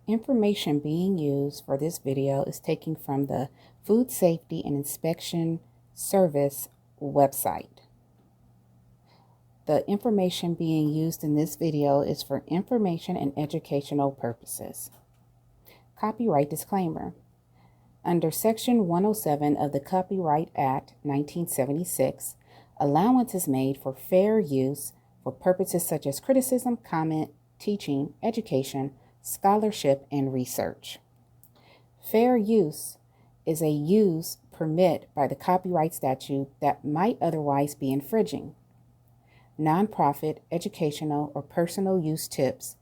Information being used for this video is taken from the Food Safety and Inspection Service website. The information being used in this video is for information and educational purposes. Copyright disclaimer. Under Section 107 of the Copyright Act 1976, allowance is made for fair use for purposes such as criticism, comment, teaching, education, scholarship, and research. Fair use is a use permit by the copyright statute that might otherwise be infringing. Nonprofit, educational, or personal use tips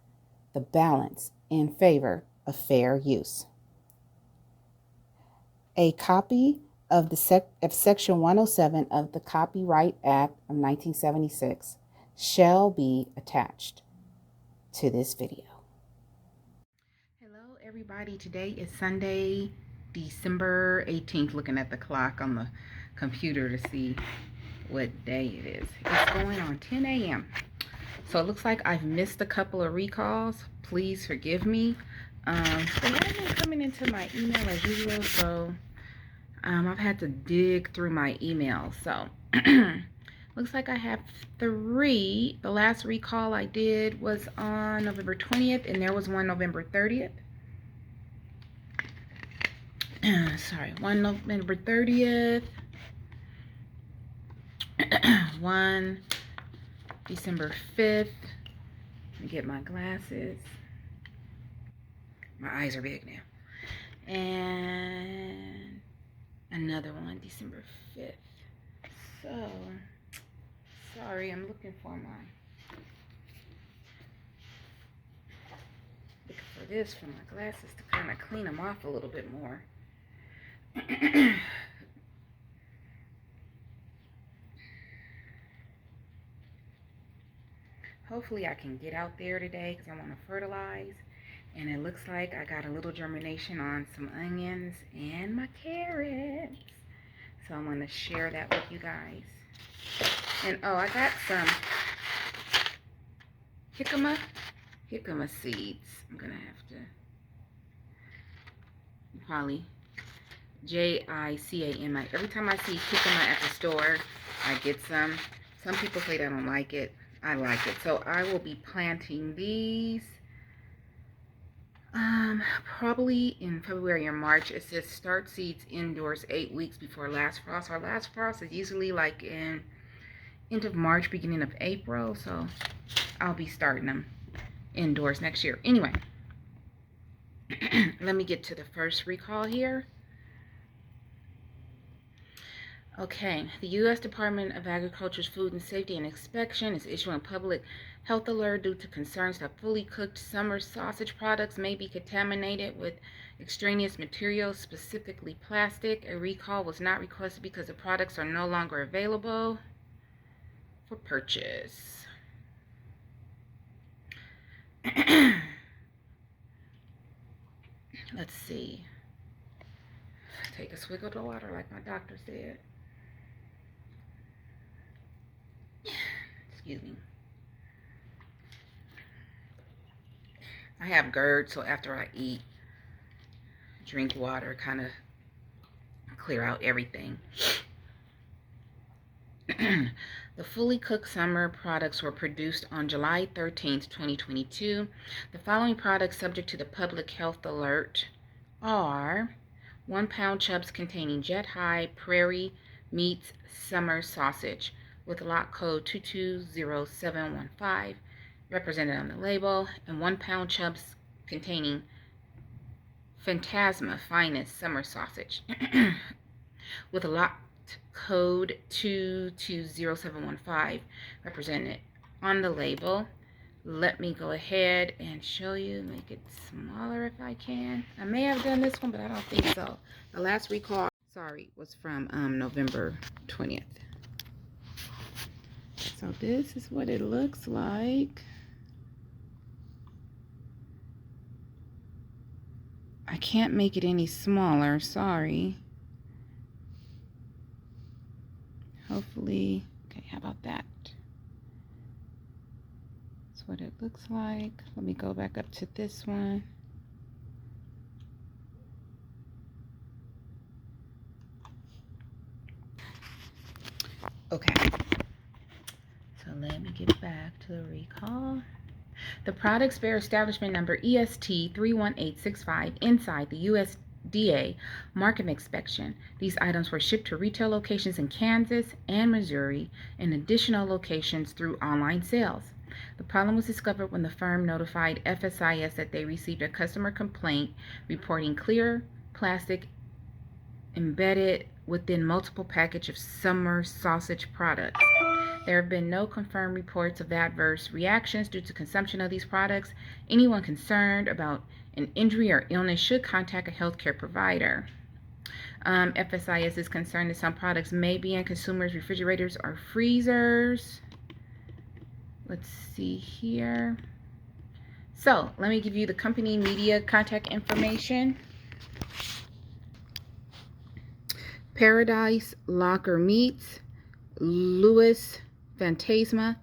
the balance in favor of fair use. A copy of Section 107 of the Copyright Act of 1976 shall be attached to this video. Hello everybody, today is Sunday, December 18th, looking at the clock on the computer to see what day it is. It's going on 10 a.m. So it looks like I've missed a couple of recalls. Please forgive me. They haven't been coming into my email as usual, so I've had to dig through my email. So looks like I have 3. The last recall I did was on November 20th, and there was one November 30th. Sorry, one November 30th, one December 5th. Let me get my glasses. My eyes are big now. And another one December 5th. So, sorry, I'm looking for this for my glasses to kind of clean them off a little bit more. Hopefully I can get out there today because I want to fertilize, and it looks like I got a little germination on some onions and my carrots, so I'm going to share that with you guys. And oh, I got some jicama seeds. I'm going to have to probably Jicama. Every time I see jicama at the store, I get some. Some people say they don't like it. I like it. So I will be planting these probably in February or March. It says start seeds indoors 8 weeks before last frost. Our last frost is usually like in end of March, beginning of April. So I'll be starting them indoors next year. Anyway, let me get to the first recall here. Okay, the U.S. Department of Agriculture's Food and Safety and Inspection is issuing a public health alert due to concerns that fully cooked summer sausage products may be contaminated with extraneous materials, specifically plastic. A recall was not requested because the products are no longer available for purchase. Let's see. Take a swig of the water like my doctor said. Excuse me. I have GERD, so after I eat, drink water, kind of clear out everything. The fully cooked summer products were produced on July 13th, 2022. The following products subject to the public health alert are 1 pound chubs containing Jet High Prairie Meats Summer Sausage with lot code 220715 represented on the label, and 1 pound chubs containing Phantasma Finest Summer Sausage with a lot code 220715 represented on the label. Let me go ahead and show you, make it smaller if I can. I may have done this one, but I don't think so. The last recall, sorry, was from November 20th. So this is what it looks like. I can't make it any smaller, sorry. Hopefully, okay, how about that? That's what it looks like. Let me go back up to this one. Okay, so let me get back to the recall. The products bear establishment number EST 31865 inside the USDA market inspection. These items were shipped to retail locations in Kansas and Missouri and additional locations through online sales. The problem was discovered when the firm notified FSIS that they received a customer complaint reporting clear plastic embedded within multiple packages of summer sausage products. There have been no confirmed reports of adverse reactions due to consumption of these products. Anyone concerned about an injury or illness should contact a healthcare provider. FSIS is concerned that some products may be in consumers' refrigerators or freezers. Let's see here. So let me give you the company media contact information. Paradise Locker Meats, Louis Phantasma,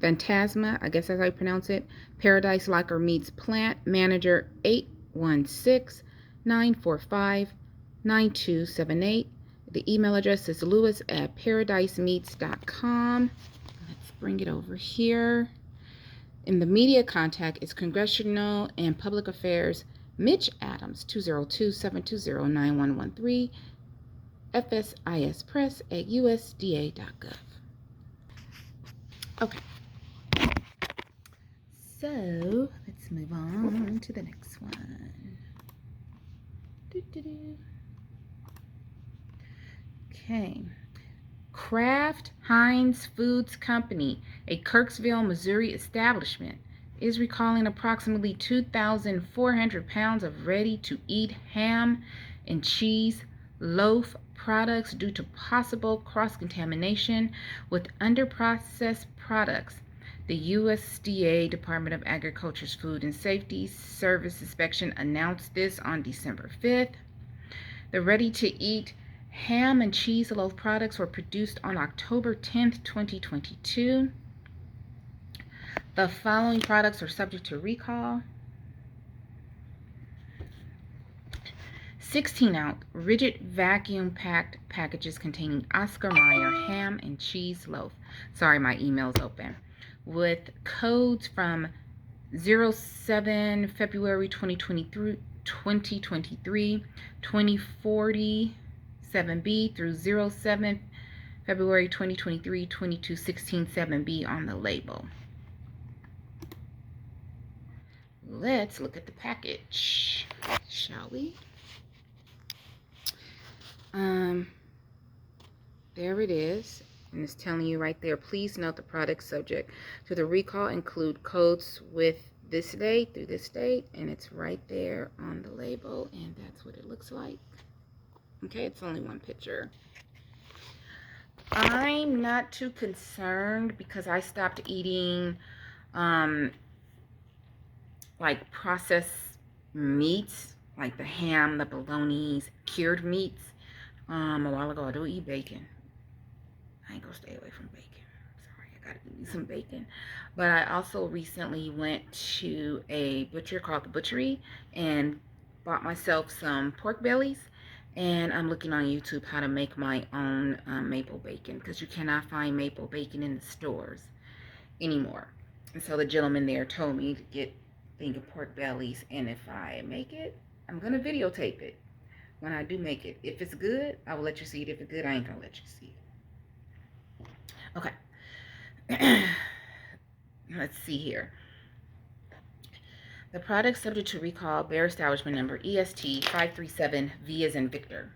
I guess that's how you pronounce it. Paradise Locker Meats Plant Manager 816-945-9278. The email address is lewis@paradisemeats.com. Let's bring it over here. In the media contact is Congressional and Public Affairs Mitch Adams, 202-720-9113. FSISpress@usda.gov. Okay. So let's move on to the next one. Okay. Kraft Heinz Foods Company, a Kirksville, Missouri establishment, is recalling approximately 2,400 pounds of ready-to-eat ham and cheese loaf products due to possible cross-contamination with underprocessed products. The USDA Department of Agriculture's Food and Safety Service inspection announced this on December 5th. The ready-to-eat ham and cheese loaf products were produced on October 10th, 2022. The following products are subject to recall. 16-ounce rigid vacuum packed packages containing Oscar Mayer ham and cheese loaf. Sorry, my email's open. With codes from 07 February 2023, 2047B through 07 February 2023, 22167B on the label. Let's look at the package, shall we? There it is, and it's telling you right there, please note the product subject to the recall include codes with this date through this date, and it's right there on the label, and that's what it looks like. Okay, it's only one picture. I'm not too concerned because I stopped eating like processed meats, like the ham, the bolognas, cured meats. A while ago. I do eat bacon. I ain't gonna stay away from bacon. Sorry, I gotta eat some bacon. But I also recently went to a butcher called The Butchery and bought myself some pork bellies. And I'm looking on YouTube how to make my own maple bacon, because you cannot find maple bacon in the stores anymore. And so the gentleman there told me to get a thing of pork bellies, and if I make it, I'm gonna videotape it. When I do make it, if it's good, I will let you see it. If it's good, I ain't gonna let you see it. Okay. Let's see here. The product subject to recall bear establishment number EST 537V as in Victor.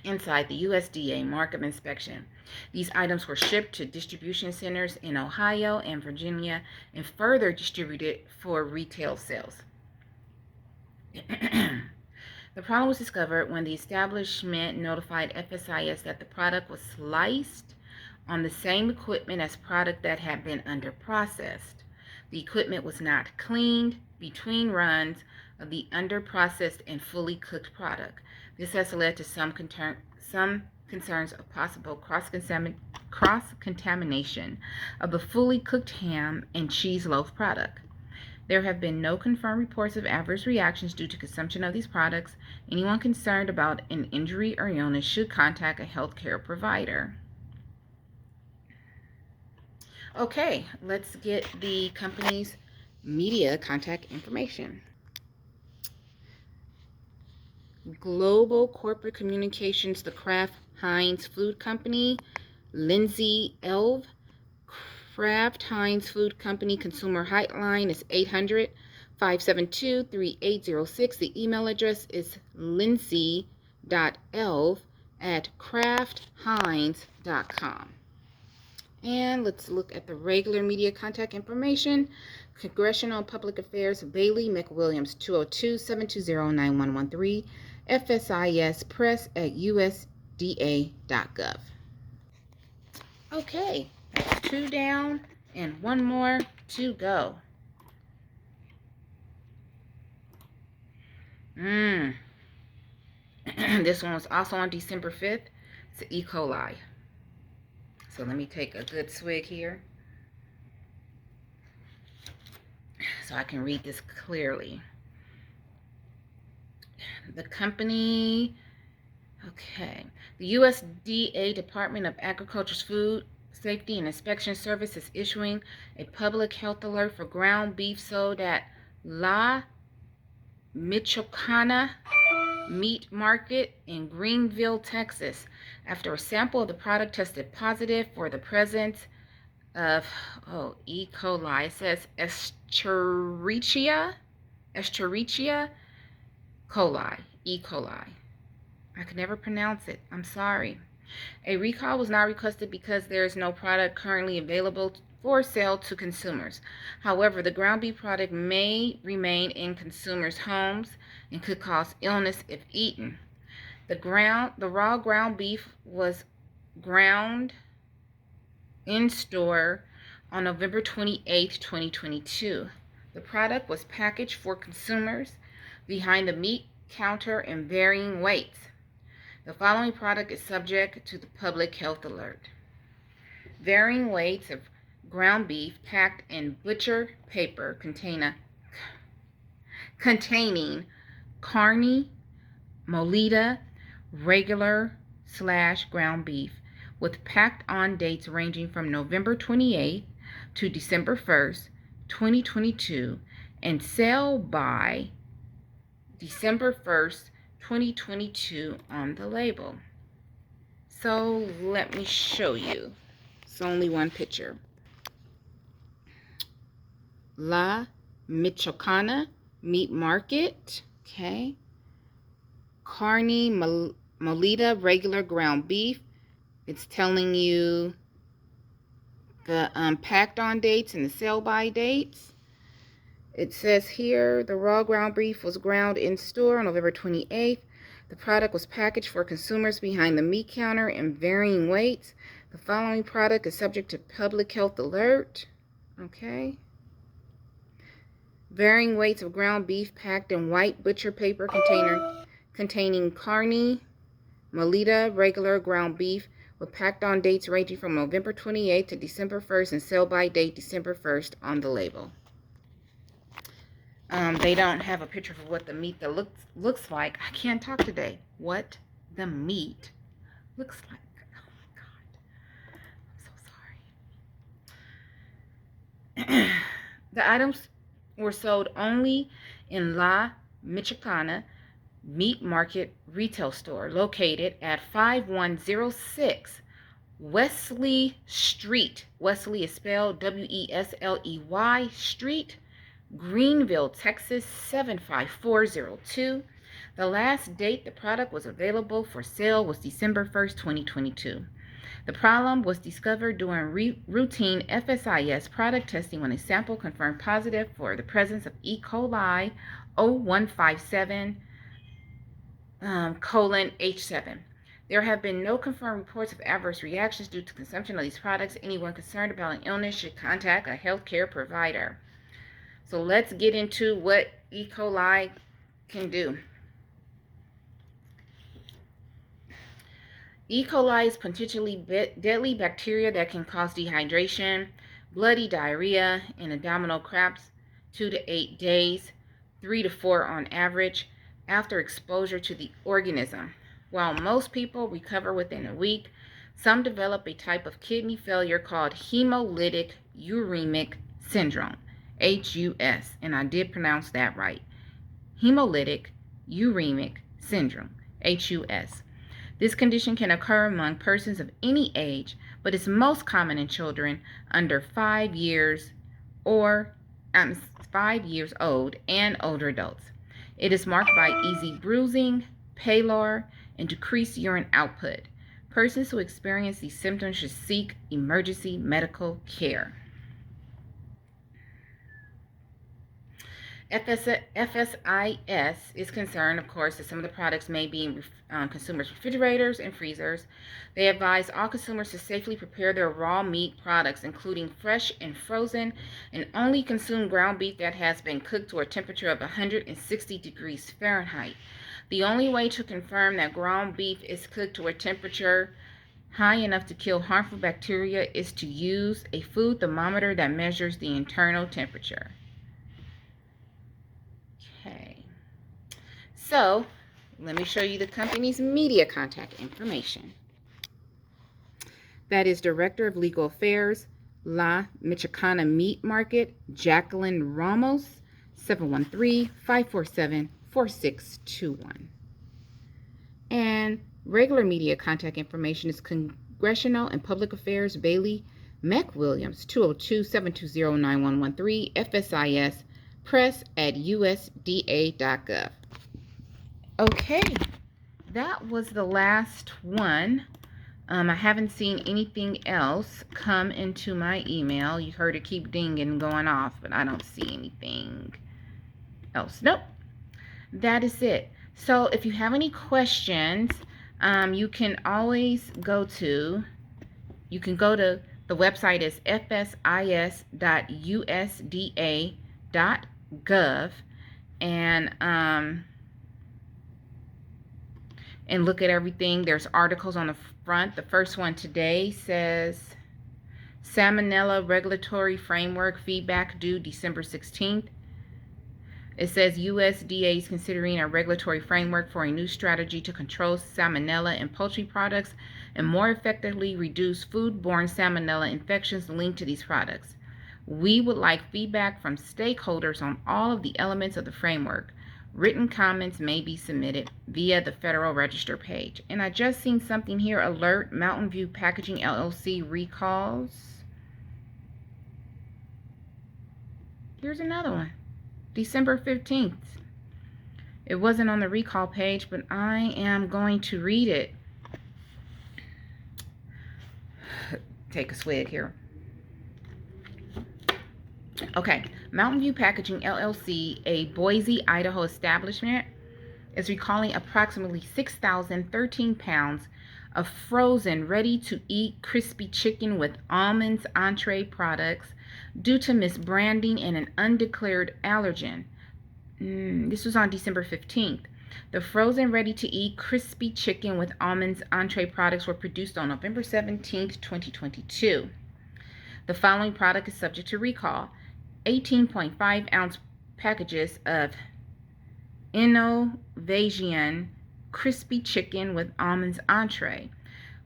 Inside the USDA markup inspection. These items were shipped to distribution centers in Ohio and Virginia and further distributed for retail sales. The problem was discovered when the establishment notified FSIS that the product was sliced on the same equipment as product that had been underprocessed. The equipment was not cleaned between runs of the underprocessed and fully cooked product. This has led to some concerns of possible cross-contamination of the fully cooked ham and cheese loaf product. There have been no confirmed reports of adverse reactions due to consumption of these products. Anyone concerned about an injury or illness should contact a healthcare provider. Okay, let's get the company's media contact information. Global Corporate Communications, the Kraft Heinz Food Company, Lindsay Elve. Kraft Heinz Food Company consumer hotline is 800-572-3806. The email address is lindsay.elve@kraftheinz.com. And let's look at the regular media contact information. Congressional Public Affairs, Bailey McWilliams, 202-720-9113, FSIS Press at usda.gov. Okay, that's 2 down and 1 more to go. This one was also on December 5th. It's E. coli. So let me take a good swig here so I can read this clearly. The company, okay. The USDA Department of Agriculture's Food Safety and Inspection Service is issuing a public health alert for ground beef sold at La Michoacana Meat Market in Greenville, Texas, after a sample of the product tested positive for the presence of E. coli. It says Escherichia coli, E. coli. I could never pronounce it. I'm sorry. A recall was not requested because there is no product currently available for sale to consumers. However, the ground beef product may remain in consumers' homes and could cause illness if eaten. The raw ground beef was ground in store on November 28, 2022. The product was packaged for consumers behind the meat counter in varying weights. The following product is subject to the public health alert. Varying weights of ground beef packed in butcher paper containing carne, molita, regular / ground beef, with packed on dates ranging from November 28th to December 1st, 2022, and sale by December 1st, 2022 on the label. So let me show you. It's only one picture. La Michoacana Meat Market, okay. Carne molita, regular ground beef. It's telling you the packed on dates and the sell by dates. It says here the raw ground beef was ground in store on November 28th. The product was packaged for consumers behind the meat counter in varying weights. The following product is subject to public health alert. Okay. Varying weights of ground beef packed in white butcher paper container containing carne, molita, regular ground beef, with packed on dates ranging from November 28th to December 1st and sell by date December 1st on the label. They don't have a picture of what the meat that looks like. I can't talk today. What the meat looks like. Oh my God. I'm so sorry. The items were sold only in La Michoacana Meat Market retail store located at 5106 Wesley Street. Wesley is spelled W-E-S-L-E-Y Street, Greenville, Texas 75402. The last date the product was available for sale was December 1st, 2022. The problem was discovered during routine FSIS product testing when a sample confirmed positive for the presence of E. coli 0157 H7. There have been no confirmed reports of adverse reactions due to consumption of these products. Anyone concerned about an illness should contact a healthcare provider. So let's get into what E. coli can do. E. coli is potentially deadly bacteria that can cause dehydration, bloody diarrhea, and abdominal cramps 2 to 8 days, 3 to 4 on average, after exposure to the organism. While most people recover within a week, some develop a type of kidney failure called hemolytic uremic syndrome, HUS, and I did pronounce that right. Hemolytic uremic syndrome, HUS. This condition can occur among persons of any age, but is most common in children under 5 years 5 years old and older adults. It is marked by easy bruising, pallor, and decreased urine output. Persons who experience these symptoms should seek emergency medical care. FSIS is concerned, of course, that some of the products may be in consumers' refrigerators and freezers. They advise all consumers to safely prepare their raw meat products, including fresh and frozen, and only consume ground beef that has been cooked to a temperature of 160 degrees Fahrenheit. The only way to confirm that ground beef is cooked to a temperature high enough to kill harmful bacteria is to use a food thermometer that measures the internal temperature. Okay, so let me show you the company's media contact information. That is Director of Legal Affairs, La Michoacana Meat Market, Jacqueline Ramos, 713-547-4621. And regular media contact information is Congressional and Public Affairs, Bailey McWilliams, 202-720-9113, FSIS, press@usda.gov. Okay, that was the last one. I haven't seen anything else come into my email. You heard it keep dinging going off, but I don't see anything else. Nope, that is it. So if you have any questions, you can always go to the website is fsis.usda.gov and look at everything. There's articles on the front. The first one today says Salmonella Regulatory Framework feedback due December 16th. It says USDA is considering a regulatory framework for a new strategy to control salmonella in poultry products and more effectively reduce foodborne salmonella infections linked to these products. We would like feedback from stakeholders on all of the elements of the framework. Written comments may be submitted via the Federal Register page. And I just seen something here, alert, Mountain View Packaging LLC recalls. Here's another one, December 15th. It wasn't on the recall page, but I am going to read it. Take a swig here. Okay, Mountain View Packaging LLC, a Boise, Idaho establishment, is recalling approximately 6,013 pounds of frozen, ready-to-eat crispy chicken with almonds entree products due to misbranding and an undeclared allergen. This was on December 15th. The frozen, ready-to-eat crispy chicken with almonds entree products were produced on November 17th, 2022. The following product is subject to recall. 18.5 ounce packages of Innovation crispy chicken with almonds entree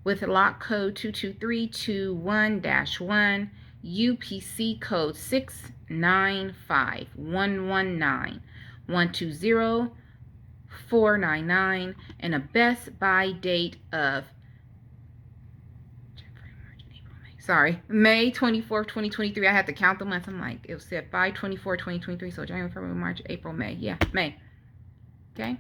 with lot code 22321-1, UPC code 695119120 and a best buy date of May 24th, 2023. I had to count the months. I'm like, it said 5/24/2023. So January, February, March, April, May. Yeah, May. Okay.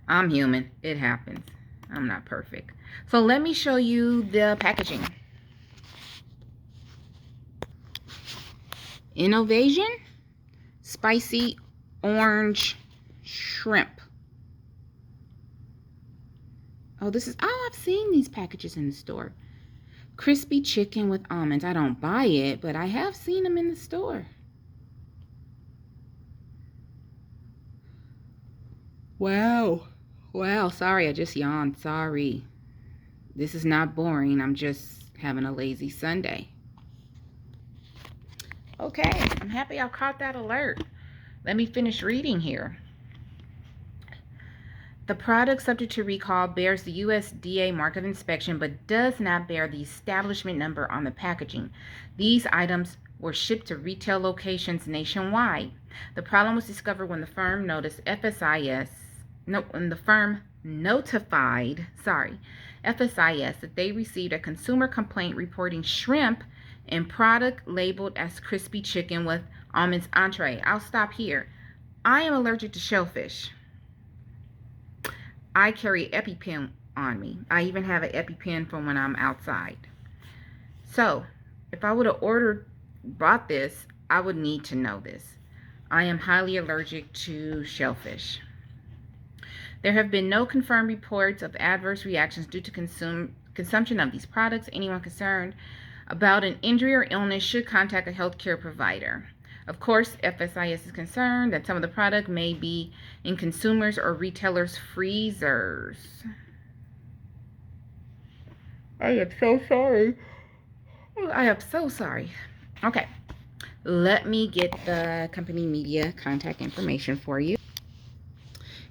I'm human. It happens. I'm not perfect. So let me show you the packaging. Innovation spicy orange shrimp. Oh, I've seen these packages in the store. Crispy chicken with almonds. I don't buy it, but I have seen them in the store. Wow. Wow, sorry, I just yawned. Sorry. This is not boring. I'm just having a lazy Sunday. Okay, I'm happy I caught that alert. Let me finish reading here. The product subject to recall bears the USDA mark of inspection but does not bear the establishment number on the packaging. These items were shipped to retail locations nationwide. The problem was discovered when the firm notified FSIS that they received a consumer complaint reporting shrimp and product labeled as crispy chicken with almonds entree. I'll stop here. I am allergic to shellfish. I carry EpiPen on me. I even have an EpiPen from when I'm outside. So, if I would have bought this, I would need to know this. I am highly allergic to shellfish. There have been no confirmed reports of adverse reactions due to consumption of these products. Anyone concerned about an injury or illness should contact a healthcare provider. Of course, FSIS is concerned that some of the product may be in consumers' or retailers' freezers. I am so sorry. I am so sorry. Okay, let me get the company media contact information for you.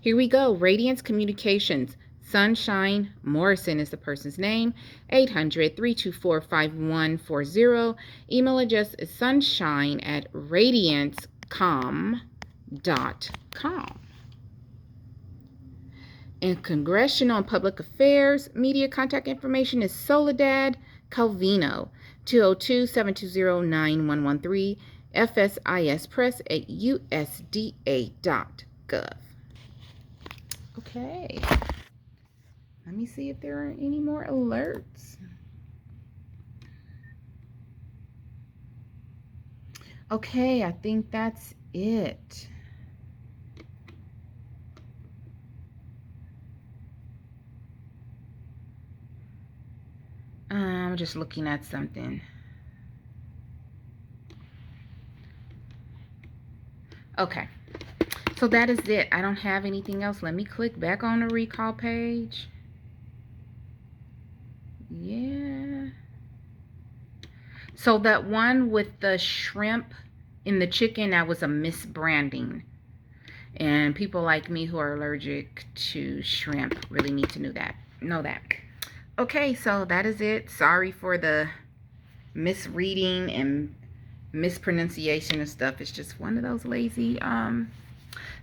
Here we go. Radiance Communications. Sunshine Morrison is the person's name. 800-324-5140. Email address is sunshine@radiancecom.com. And Congressional and Public Affairs media contact information is Soledad Calvino. 202-720-9113. FSISpress@usda.gov. Okay. Let me see if there are any more alerts. Okay, I think that's it. I'm just looking at something. Okay. So that is it. I don't have anything else. Let me click back on the recall page. Yeah. So that one with the shrimp in the chicken, that was a misbranding. And people like me who are allergic to shrimp really need to know that. Okay, so that is it. Sorry for the misreading and mispronunciation of stuff. It's just one of those lazy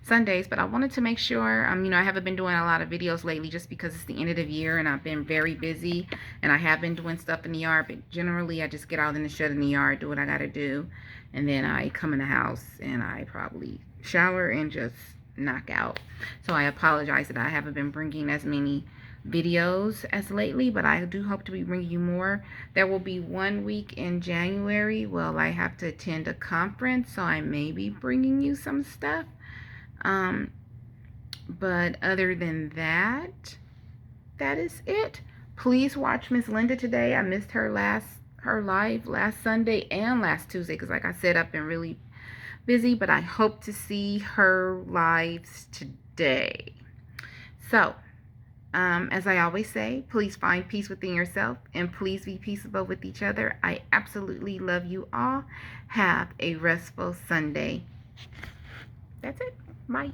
Sundays, but I wanted to make sure, I haven't been doing a lot of videos lately just because it's the end of the year and I've been very busy and I have been doing stuff in the yard, but generally I just get out in the shed in the yard, do what I gotta do, and then I come in the house and I probably shower and just knock out. So I apologize that I haven't been bringing as many videos as lately, but I do hope to be bringing you more. There will be 1 week in January. Well, I have to attend a conference, so I may be bringing you some stuff. But other than that, that is it. Please watch Miss Linda today. I missed her live last Sunday and last Tuesday because, like I said, I've been really busy, but I hope to see her lives today. So, as I always say, please find peace within yourself and please be peaceable with each other. I absolutely love you all. Have a restful Sunday. That's it. Bye.